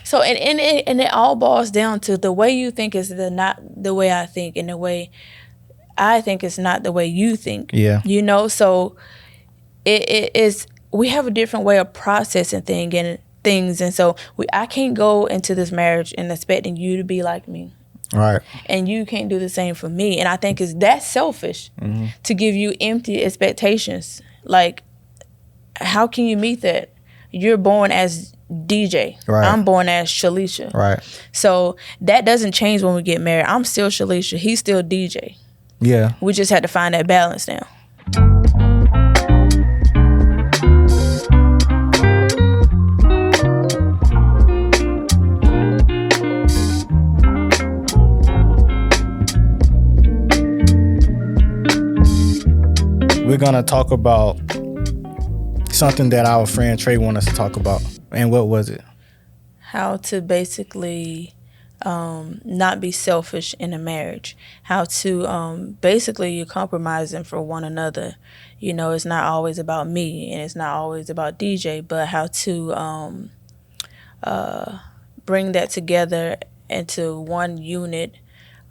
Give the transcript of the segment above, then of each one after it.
So and it all boils down to the way you think is not the way I think, and the way I think is not the way you think. Yeah. You know, so it is. We have a different way of processing things, and so I can't go into this marriage and expecting you to be like me. Right. And you can't do the same for me. And I think that's selfish to give you empty expectations. Like, how can you meet that? You're born as DJ. Right. I'm born as Shalisha. Right. So that doesn't change when we get married. I'm still Shalisha. He's still DJ. Yeah. We just had to find that balance now. We're gonna talk about something that our friend Trey wanted us to talk about. And what was it? How to basically not be selfish in a marriage. How to basically you're compromising for one another. You know, it's not always about me and it's not always about DJ, but how to bring that together into one unit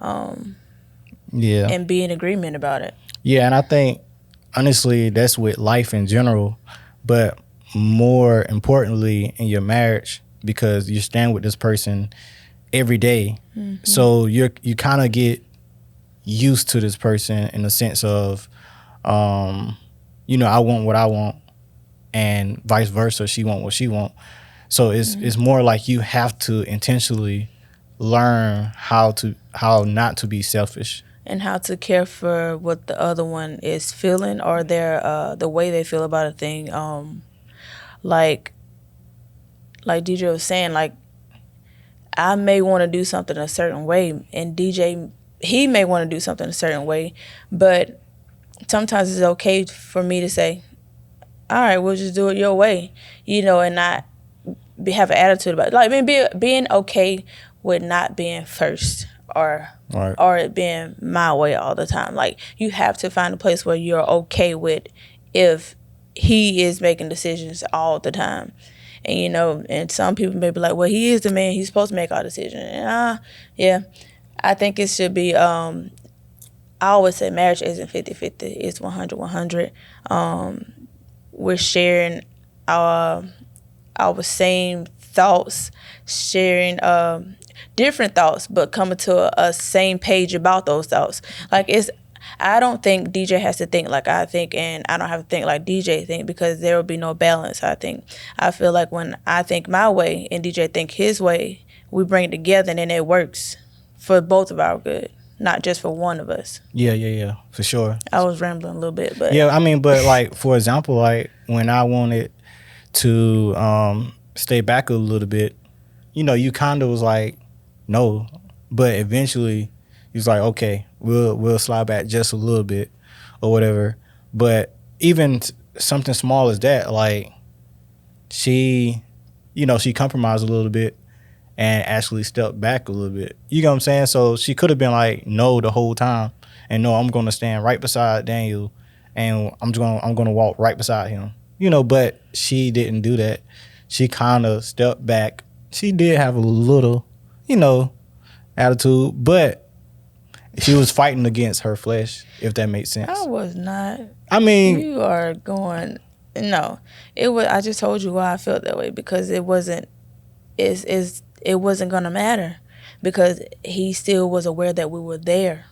Yeah. and be in agreement about it. Yeah, and I think honestly that's with life in general, but more importantly in your marriage, because you stand with this person every day. So you kind of get used to this person in the sense of you know, I want what I want and vice versa, she want what she want. So it's more like you have to intentionally learn how not to be selfish. And how to care for what the other one is feeling or their the way they feel about a thing. Like DJ was saying, like, I may want to do something a certain way, and DJ, he may want to do something a certain way, but sometimes it's okay for me to say, all right, we'll just do it your way, you know, and not have an attitude about it. Like, I mean, being okay with not being first or it being my way all the time. Like, you have to find a place where you're okay with if he is making decisions all the time. And, you know, and some people may be like, well, he is the man. He's supposed to make all decisions. And, yeah, I think it should be, I always say marriage isn't 50-50. It's 100-100. We're sharing our same thoughts, sharing different thoughts, but coming to a same page about those thoughts. Like, I don't think DJ has to think like I think, and I don't have to think like DJ think, because there will be no balance. I feel like when I think my way and DJ think his way, we bring it together and then it works for both of our good, not just for one of us. Yeah, for sure. I was rambling a little bit, but yeah, I mean, but like, for example, like when I wanted to stay back a little bit, you know, you kind of was like, no, but eventually he was like, okay, we'll slide back just a little bit or whatever. But even something small as that, like, she compromised a little bit and actually stepped back a little bit. You know what I'm saying? So she could have been like, no, the whole time, and no, I'm gonna stand right beside Daniel, and I'm gonna walk right beside him. You know, but she didn't do that. She kind of stepped back. She did have a little, you know, attitude, but she was fighting against her flesh, if that makes sense. I was not. I mean, you are going. No, it was. I just told you why I felt that way, because it wasn't. It wasn't gonna matter, because he still was aware that we were there.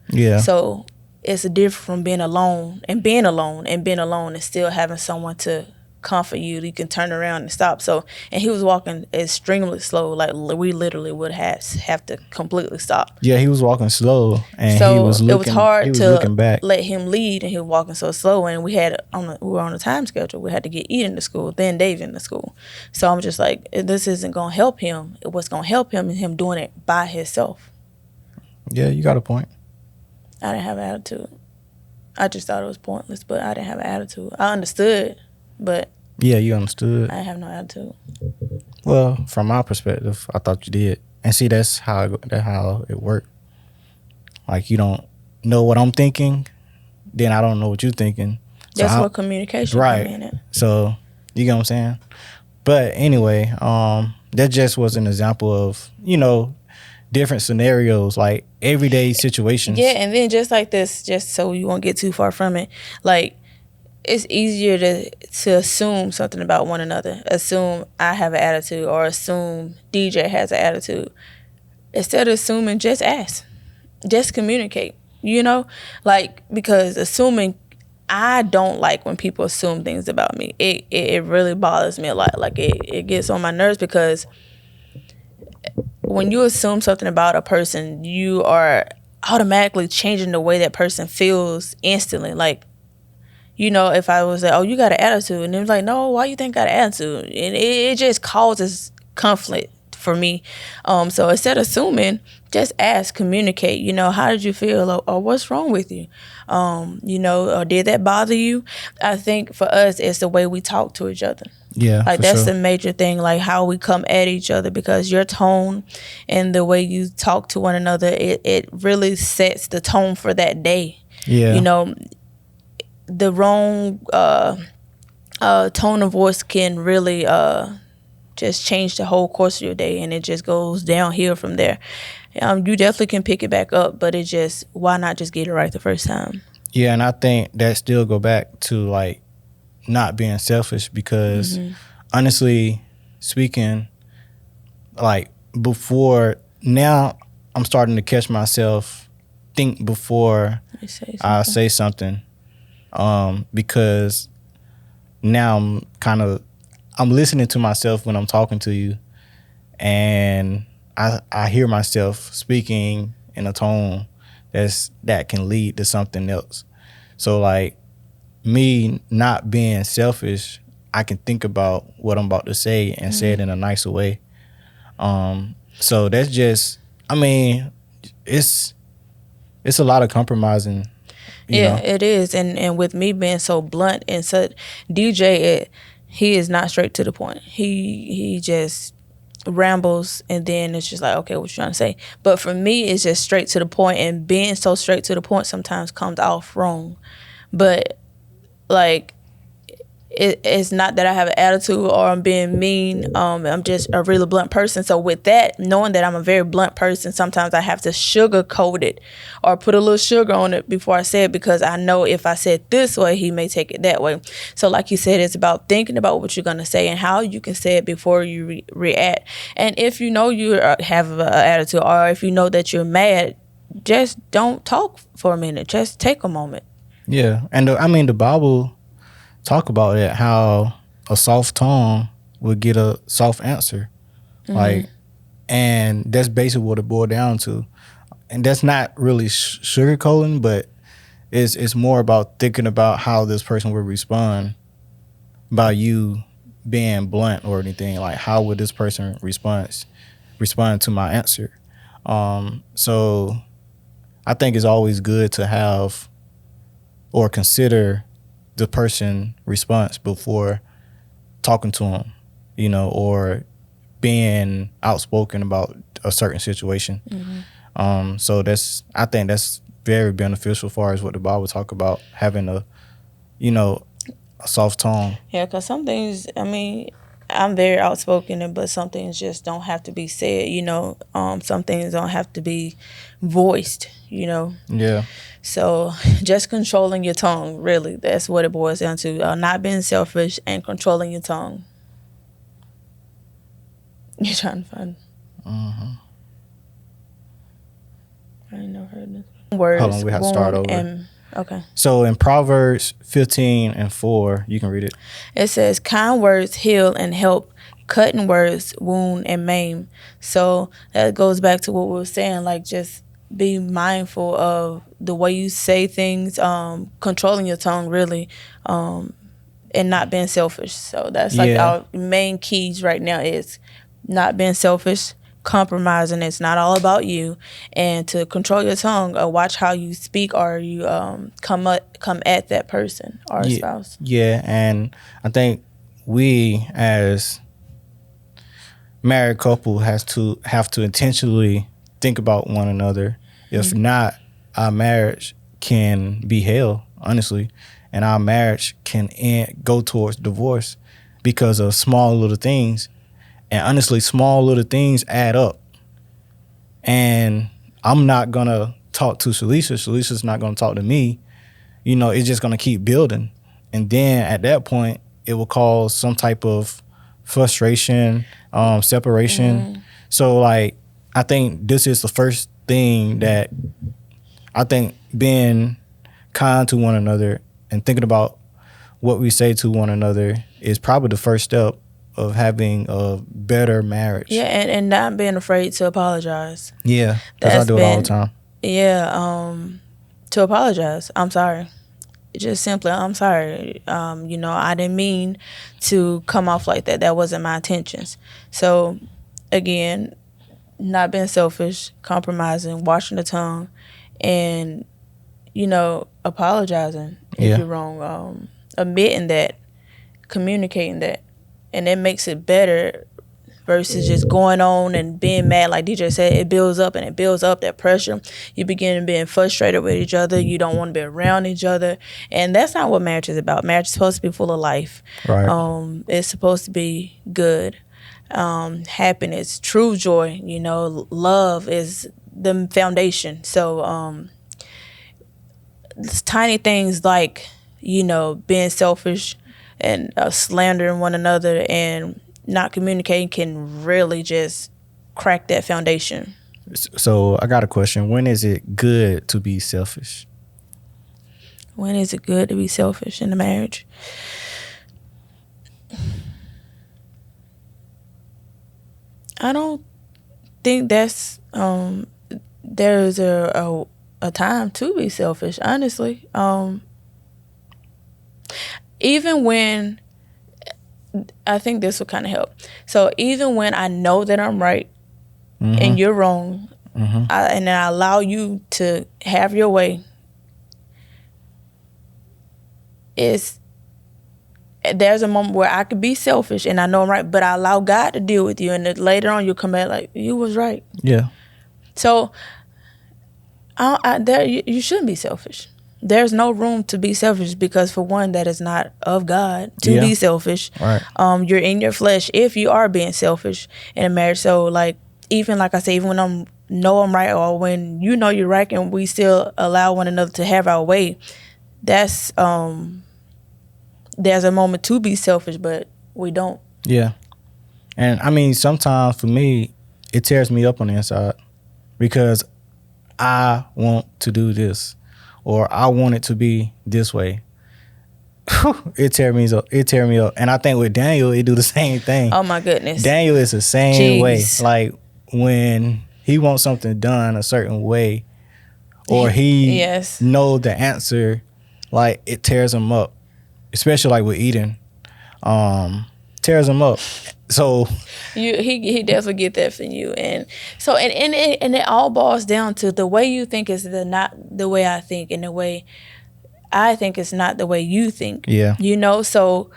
Yeah. So it's a difference from being alone and being alone and still having someone to comfort you. You can turn around and stop. So, and he was walking extremely slow. Like, we literally would have to completely stop. Yeah, he was walking slow, and so he was looking. It was hard to looking back. let him lead, and he was walking so slow. And we were on a time schedule. We had to get Eden to school, then Dave into school. So I'm just like, this isn't gonna help him. What's gonna help him is him doing it by himself. Yeah, you got a point. I didn't have an attitude. I just thought it was pointless, but I didn't have an attitude. I understood, but yeah, you understood. I didn't have no attitude. Well, from my perspective, I thought you did. And see, that's how it worked. Like, you don't know what I'm thinking, then I don't know what you're thinking. So That's what communication right. come in it. So, you get what I'm saying? But anyway, that just was an example of, different scenarios, like everyday situations. Yeah, and then just like this, just so you won't get too far from it, like it's easier to assume something about one another. Assume I have an attitude, or assume DJ has an attitude. Instead of assuming, just ask. Just communicate. Like, because assuming, I don't like when people assume things about me. It really bothers me a lot. Like it gets on my nerves, because when you assume something about a person, you are automatically changing the way that person feels instantly. Like, if I was like, oh, you got an attitude, and it was like, no, why you think I got an attitude? And it just causes conflict for me. So instead of assuming, just ask, communicate, how did you feel, or what's wrong with you? Or did that bother you? I think for us, it's the way we talk to each other. Yeah, like that's sure. the major thing, like how we come at each other, because your tone and the way you talk to one another, it really sets the tone for that day. Yeah. The wrong tone of voice can really just change the whole course of your day, and it just goes downhill from there. You definitely can pick it back up, but why not just get it right the first time? Yeah, and I think that still go back to like not being selfish, because honestly speaking, like before, now I'm starting to catch myself think before I say something, because now I'm listening to myself when I'm talking to you, and I hear myself speaking in a tone that can lead to something else. So like, me not being selfish, I can think about what I'm about to say and say it in a nicer way. So that's just, it's a lot of compromising. You know? It is. And with me being so blunt and such, DJ, he is not straight to the point. He just rambles, and then it's just like, okay, what you trying to say? But for me, it's just straight to the point, and being so straight to the point sometimes comes off wrong. But like, it's not that I have an attitude or I'm being mean. I'm just a really blunt person. So with that, knowing that I'm a very blunt person, sometimes I have to sugarcoat it or put a little sugar on it before I say it, because I know if I say it this way, he may take it that way. So like you said, it's about thinking about what you're going to say and how you can say it before you react. And if you know you have an attitude, or if you know that you're mad, just don't talk for a minute. Just take a moment. Yeah. And the Bible talk about it, how a soft tongue would get a soft answer. Like, and that's basically what it boiled down to. And that's not really sugarcoating, but it's more about thinking about how this person would respond by you being blunt or anything. Like, how would this person respond to my answer? So I think it's always good to have or consider the person response before talking to them, or being outspoken about a certain situation. So I think that's very beneficial as far as what the Bible talk about, having a soft tone. Yeah, because some things, I'm very outspoken, but some things just don't have to be said, some things don't have to be voiced, Yeah. So just controlling your tongue, really, that's what it boils down to. Not being selfish and controlling your tongue. You're trying to find. I ain't never heard this. Words. Hold on, we have to start over. Okay. So in Proverbs 15:4, you can read it. It says, kind words heal and help, cutting words wound and maim. So that goes back to what we were saying, like, just be mindful of the way you say things, controlling your tongue, really, and not being selfish. So that's like our main keys right now, is not being selfish, compromising. It's not all about you, and to control your tongue, or watch how you speak, or you come at that person or a spouse. Yeah, and I think we as married couple have to intentionally think about one another. If not, our marriage can be hell, honestly, and our marriage can go towards divorce because of small little things. And honestly, small little things add up. And I'm not going to talk to Shalisa. Shalisa's not going to talk to me. You know, it's just going to keep building. And then at that point, it will cause some type of frustration, separation. So, like, I think this is the first thing that I think being kind to one another and thinking about what we say to one another is probably the first step of having a better marriage. Yeah, and not being afraid to apologize. Yeah, because I do it all the time. Yeah, to apologize. I'm sorry. Just simply, I'm sorry. You know, I didn't mean to come off like that. That wasn't my intentions. So, again, not being selfish, compromising, washing the tongue, and, you know, apologizing if you're wrong. Admitting that, communicating that, and it makes it better versus just going on and being mad. Like DJ said, it builds up and it builds up, that pressure. You begin being frustrated with each other. You don't want to be around each other. And that's not what marriage is about. Marriage is supposed to be full of life. Right. It's supposed to be good. Happiness, true joy, you know, love is the foundation. So tiny things like, you know, being selfish and slandering one another and not communicating can really just crack that foundation. So I got a question. When is it good to be selfish? When is it good to be selfish in a marriage? I don't think that's there's a time to be selfish, honestly. Even when, I think this will kind of help. So even when I know that I'm right and you're wrong, and then I allow you to have your way, there's a moment where I could be selfish and I know I'm right, but I allow God to deal with you, and then later on you'll come back like, you was right. Yeah. So you shouldn't be selfish. There's no room to be selfish because, for one, that is not of God to be selfish. Right. You're in your flesh if you are being selfish in a marriage. So, like, even like I say, even when I'm right, or when you know you're right and we still allow one another to have our way, that's there's a moment to be selfish, but we don't. Yeah. And I mean, sometimes for me, it tears me up on the inside because I want to do this, or I want it to be this way. It tear me up. And I think with Daniel, it do the same thing. Oh my goodness. Daniel is the same way. Like when he wants something done a certain way, or he know the answer, like it tears him up. Especially like with eating, tears him up. So he definitely get that from you, and so and it all boils down to the way you think is not the way I think, and the way I think is not the way you think. Yeah, you know. So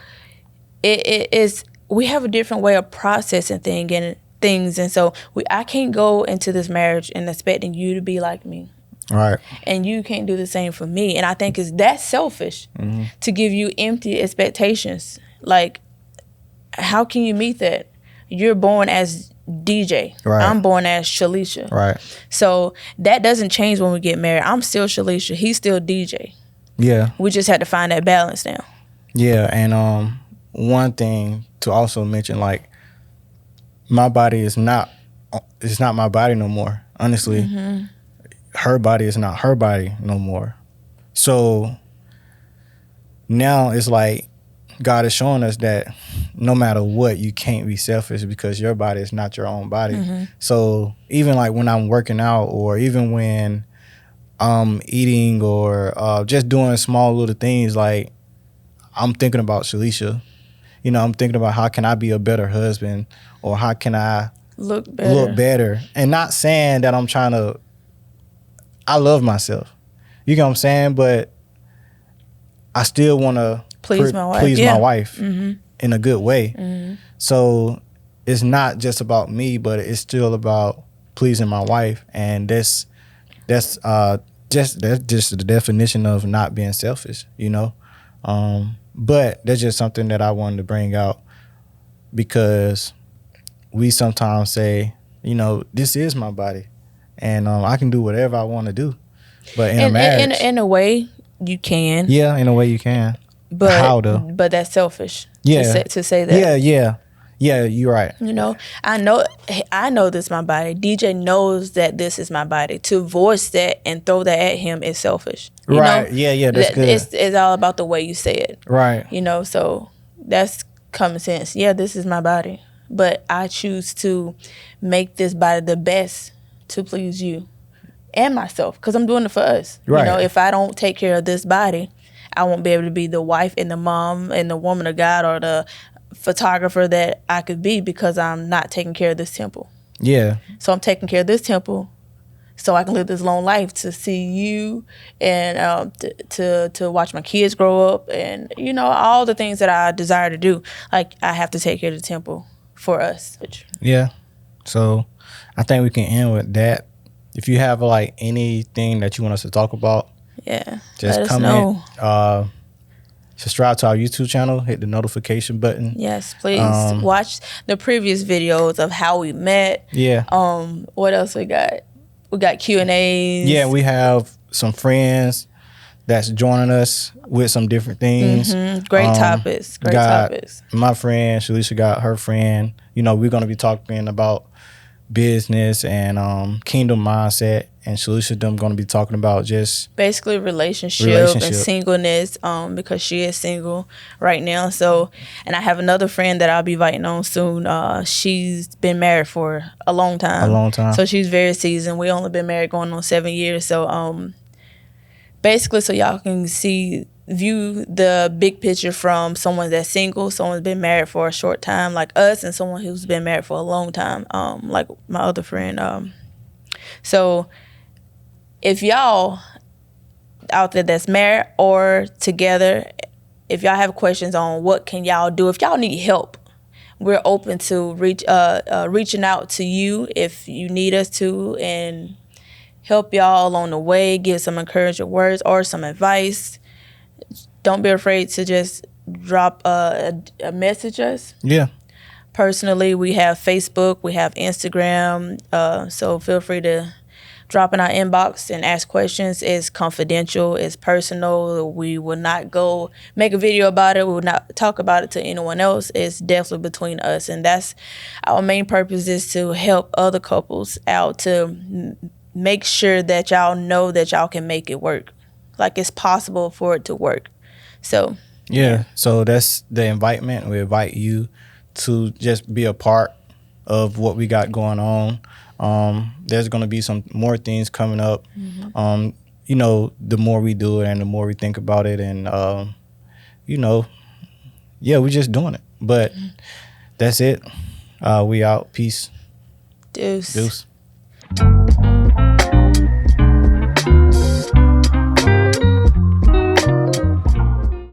it is. We have a different way of processing things, and so I can't go into this marriage and expecting you to be like me. Right. And you can't do the same for me. And I think that's selfish to give you empty expectations. Like, how can you meet that? You're born as DJ. Right. I'm born as Shalisha. Right. So that doesn't change when we get married. I'm still Shalisha. He's still DJ. Yeah. We just had to find that balance now. Yeah. And one thing to also mention, like, my body it's not my body no more. Honestly. Her body is not her body no more. So now it's like God is showing us that no matter what, you can't be selfish because your body is not your own body. So even like when I'm working out, or even when I'm eating, or just doing small little things, like I'm thinking about Shalisha. You know, I'm thinking about how can I be a better husband, or how can I look better. And not saying that I'm trying to, I love myself. You know what I'm saying? But I still want to please my wife in a good way. So it's not just about me, but it's still about pleasing my wife. And that's just the definition of not being selfish, you know? But that's just something that I wanted to bring out because we sometimes say, this is my body, and I can do whatever I want to do. But in a marriage, in a way, you can. yeah, in a way you can. But how though? But that's selfish. Yeah. To say that. Yeah. You're right. I know this is my body. DJ knows that this is my body. To voice that and throw that at him is selfish. Right. Yeah. That's good. It's all about the way you say it. Right. So that's common sense. Yeah, this is my body, but I choose to make this body the best to please you and myself, because I'm doing it for us. Right. If I don't take care of this body, I won't be able to be the wife and the mom and the woman of God or the photographer that I could be, because I'm not taking care of this temple. Yeah. So I'm taking care of this temple so I can live this long life to see you and to watch my kids grow up and, all the things that I desire to do. Like, I have to take care of the temple for us. Yeah. So I think we can end with that. If you have like anything that you want us to talk about, just comment. Subscribe to our YouTube channel. Hit the notification button. Yes, please watch the previous videos of how we met. Yeah. What else we got? We got Q&As. Yeah, we have some friends that's joining us with some different things. Mm-hmm. Great topics. My friend Shalisha got her friend. We're gonna be talking about business and kingdom mindset, and Shalisha them going to be talking about just basically relationship and singleness, because she is single right now. So, and I have another friend that I'll be inviting on soon. She's been married for a long time. So she's very seasoned. We only been married going on 7 years. So basically, so y'all can view the big picture from someone that's single, someone's been married for a short time like us, and someone who's been married for a long time, like my other friend. So if y'all out there that's married or together, if y'all have questions on what can y'all do, if y'all need help, we're open to reaching out to you if you need us to, and help y'all along the way, give some encouraging words or some advice. Don't be afraid to just drop a message us. Yeah. Personally, we have Facebook, we have Instagram, so feel free to drop in our inbox and ask questions. It's confidential, it's personal. We will not go make a video about it. We will not talk about it to anyone else. It's definitely between us, and that's our main purpose, is to help other couples out, to make sure that y'all know that y'all can make it work. Like, it's possible for it to work. So yeah, so that's the invitement. We invite you to just be a part of what we got going on. There's going to be some more things coming up. Mm-hmm. The more we do it and the more we think about it, and we're just doing it. But that's it. We out. Peace. Deuce. Deuce.